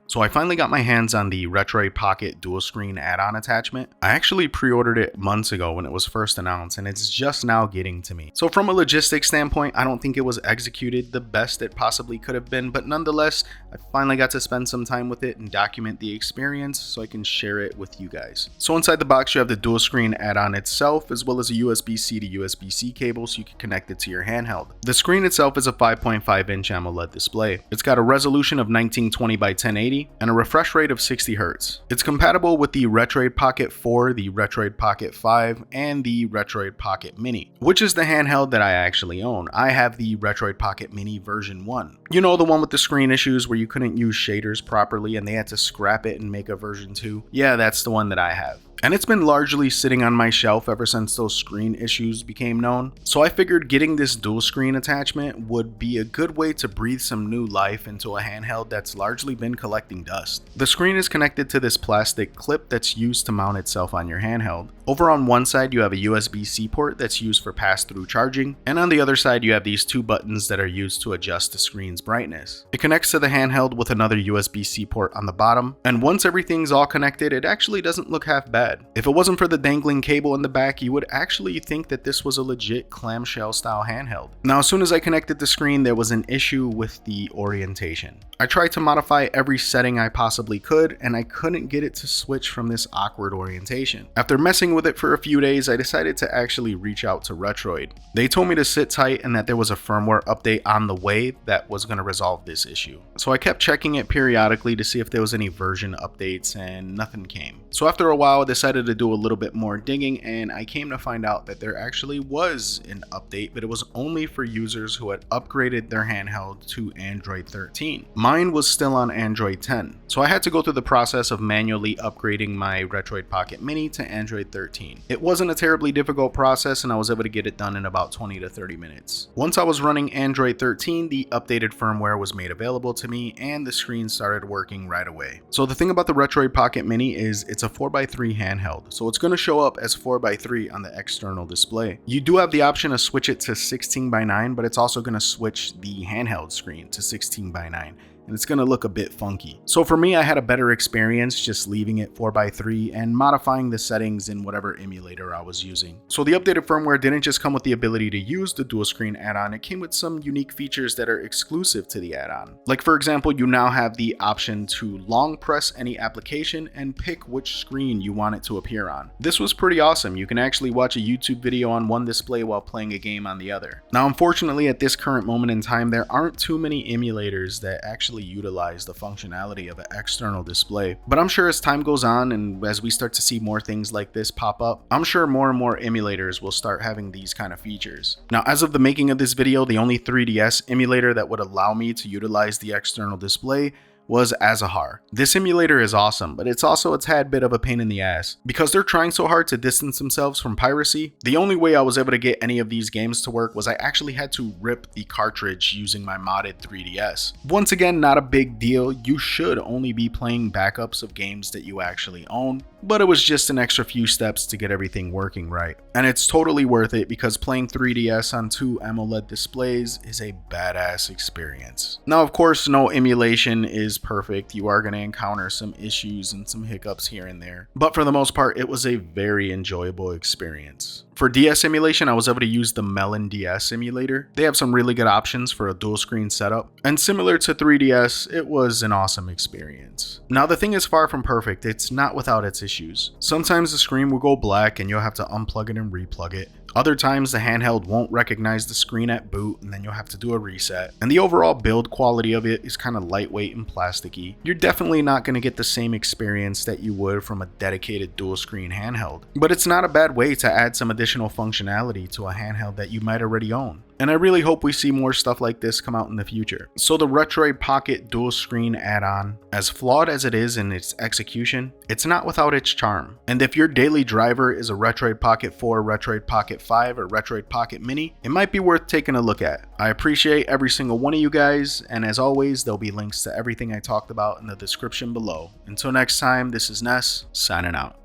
So I finally got my hands on the Retroid Pocket Dual Screen add-on attachment. I actually pre-ordered it months ago when it was first announced, and it's just now getting to me. So from a logistics standpoint, I don't think it was executed the best it possibly could have been, but nonetheless, I finally got to spend some time with it and document the experience so I can share it with you guys. So inside the box, you have the dual screen add-on itself, as well as a USB-C to USB-C cable so you can connect it to your handheld. The screen itself is a 5.5-inch AMOLED display. It's got a resolution of 1920 by 1080 and a refresh rate of 60 Hz. It's compatible with the Retroid Pocket 4, the Retroid Pocket 5, and the Retroid Pocket Mini, which is the handheld that I actually own. I have the Retroid Pocket Mini version 1. You know, the one with the screen issues where you couldn't use shaders properly and they had to scrap it and make a version 2? Yeah, that's the one that I have. And it's been largely sitting on my shelf ever since those screen issues became known. So I figured getting this dual screen attachment would be a good way to breathe some new life into a handheld that's largely been collecting dust. The screen is connected to this plastic clip that's used to mount itself on your handheld. Over on one side you have a USB-C port that's used for pass-through charging, and on the other side you have these two buttons that are used to adjust the screen's brightness. It connects to the handheld with another USB-C port on the bottom, and once everything's all connected, it actually doesn't look half bad. If it wasn't for the dangling cable in the back, you would actually think that this was a legit clamshell style handheld. Now, as soon as I connected the screen, there was an issue with the orientation. I tried to modify every setting I possibly could, and I couldn't get it to switch from this awkward orientation. After messing with it for a few days, I decided to actually reach out to Retroid. They told me to sit tight and that there was a firmware update on the way that was going to resolve this issue. So I kept checking it periodically to see if there was any version updates, and nothing came. So after a while, I decided to do a little bit more digging, and I came to find out that there actually was an update, but it was only for users who had upgraded their handheld to Android 13. Mine was still on Android 10, so I had to go through the process of manually upgrading my Retroid Pocket Mini to Android 13. It wasn't a terribly difficult process, and I was able to get it done in about 20 to 30 minutes. Once I was running Android 13, the updated firmware was made available to me, and the screen started working right away. So the thing about the Retroid Pocket Mini is it's a 4x3 handheld, so it's going to show up as 4x3 on the external display. You do have the option to switch it to 16:9, but it's also going to switch the handheld screen to 16:9. And it's going to look a bit funky. So for me, I had a better experience just leaving it 4x3 and modifying the settings in whatever emulator I was using. So the updated firmware didn't just come with the ability to use the dual screen add-on, it came with some unique features that are exclusive to the add-on. Like for example, you now have the option to long press any application and pick which screen you want it to appear on. This was pretty awesome. You can actually watch a YouTube video on one display while playing a game on the other. Now unfortunately, at this current moment in time, there aren't too many emulators that actually utilize the functionality of an external display, but I'm sure as time goes on and as we start to see more things like this pop up, I'm sure more and more emulators will start having these kind of features. Now, as of the making of this video, the only 3DS emulator that would allow me to utilize the external display was Azahar. This emulator is awesome, but it's also a tad bit of a pain in the ass. Because they're trying so hard to distance themselves from piracy, the only way I was able to get any of these games to work was I actually had to rip the cartridge using my modded 3DS. Once again, not a big deal. You should only be playing backups of games that you actually own, but it was just an extra few steps to get everything working right. And it's totally worth it because playing 3DS on two AMOLED displays is a badass experience. Now, of course, no emulation is perfect. You are going to encounter some issues and some hiccups here and there, but for the most part, it was a very enjoyable experience. For DS emulation, I was able to use the Melon DS emulator. They have some really good options for a dual screen setup, and similar to 3DS, it was an awesome experience. Now, the thing is far from perfect. It's not without its issues. Sometimes the screen will go black and you'll have to unplug it and replug it. Other times the handheld won't recognize the screen at boot and then you'll have to do a reset. And the overall build quality of it is kind of lightweight and plasticky. You're definitely not going to get the same experience that you would from a dedicated dual screen handheld. But it's not a bad way to add some additional functionality to a handheld that you might already own. And I really hope we see more stuff like this come out in the future. So the Retroid Pocket Dual Screen add-on, as flawed as it is in its execution, it's not without its charm. And if your daily driver is a Retroid Pocket 4, Retroid Pocket 5, or Retroid Pocket Mini, it might be worth taking a look at. I appreciate every single one of you guys, and as always, there'll be links to everything I talked about in the description below. Until next time, this is Ness, signing out.